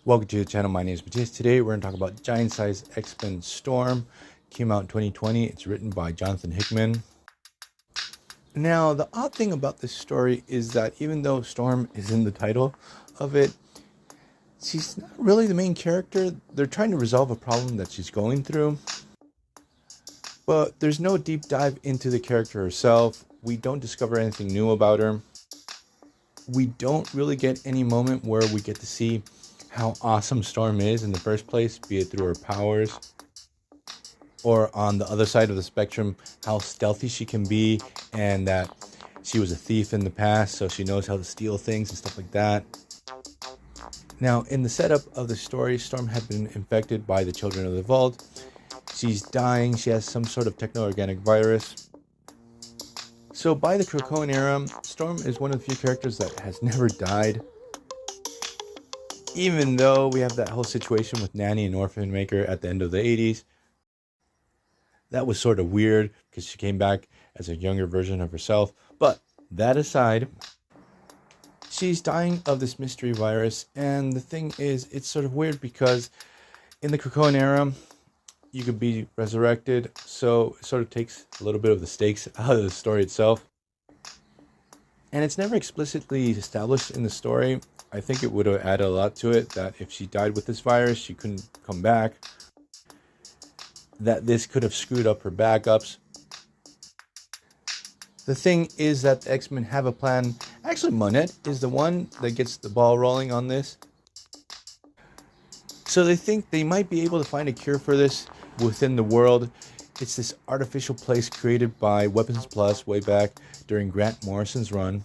Welcome to the channel. My name is Matthias. Today we're going to talk about Giant Size X-Men Storm. Came out in 2020. It's written by Jonathan Hickman. Now, the odd thing about this story is that even though Storm is in the title of it, she's not really the main character. They're trying to resolve a problem that she's going through, but there's no deep dive into the character herself. We don't discover anything new about her. We don't really get any moment where we get to see how awesome Storm is in the first place, be it through her powers, or on the other side of the spectrum, how stealthy she can be, and that she was a thief in the past, so she knows how to steal things and stuff like that. Now, in the setup of the story, Storm had been infected by the Children of the Vault. She's dying. She has some sort of techno-organic virus. So by the Krakoan era, Storm is one of the few characters that has never died. Even though we have that whole situation with Nanny and Orphan Maker at the end of the 80s. That was sort of weird because she came back as a younger version of herself. But that aside, she's dying of this mystery virus. And the thing is, it's sort of weird because in the Krakoan era, you could be resurrected. So it sort of takes a little bit of the stakes out of the story itself. And it's never explicitly established in the story. I think it would have added a lot to it that if she died with this virus, she couldn't come back. That this could have screwed up her backups. The thing is that the X-Men have a plan. Actually, Monette is the one that gets the ball rolling on this. So they think they might be able to find a cure for this within the world. It's this artificial place created by Weapons Plus way back during Grant Morrison's run.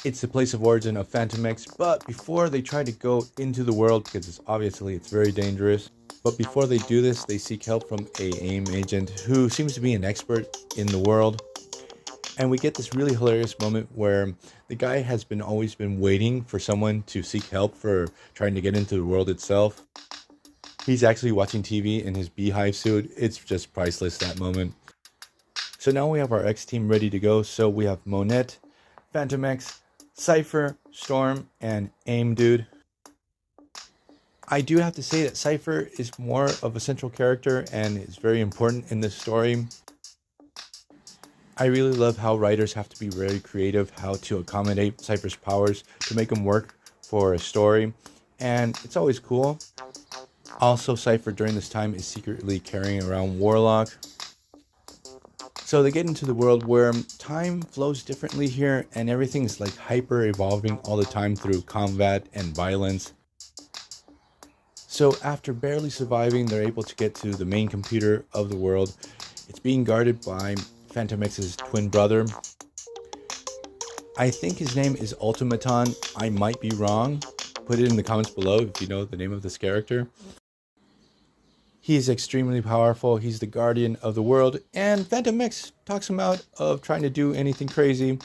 It's the place of origin of Phantom X, but before they try to go into the world, because it's very dangerous, but before they do this, they seek help from a AIM agent who seems to be an expert in the world. And we get this really hilarious moment where the guy has always been waiting for someone to seek help for trying to get into the world itself. He's actually watching TV in his beehive suit. It's just priceless, that moment. So now we have our X team ready to go. So we have Monette, Phantom X, Cypher, Storm, and AIM Dude. I do have to say that Cypher is more of a central character and is very important in this story. I really love how writers have to be very creative how to accommodate Cypher's powers to make them work for a story, and it's always cool. Also, Cypher during this time is secretly carrying around Warlock. So they get into the world where time flows differently here and everything's like hyper evolving all the time through combat and violence. So after barely surviving, they're able to get to the main computer of the world. It's being guarded by Phantom X's twin brother. I think his name is Ultimaton. I might be wrong. Put it in the comments below if you know the name of this character. He is extremely powerful. He's the guardian of the world. And Phantom X talks him out of trying to do anything crazy.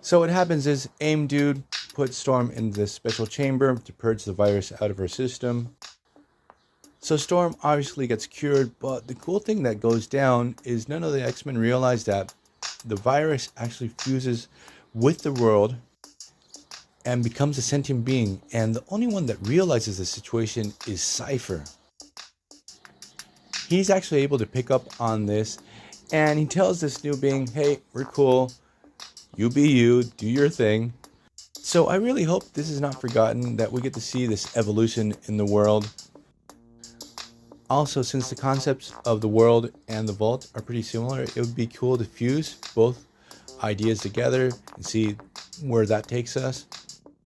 So what happens is AIM Dude puts Storm in this special chamber to purge the virus out of her system. So Storm obviously gets cured. But the cool thing that goes down is none of the X-Men realize that the virus actually fuses with the world and becomes a sentient being, and the only one that realizes the situation is Cypher. He's actually able to pick up on this, and he tells this new being, hey, we're cool, you be you, do your thing. So I really hope this is not forgotten, that we get to see this evolution in the world. Also, since the concepts of the world and the vault are pretty similar, it would be cool to fuse both ideas together and see where that takes us.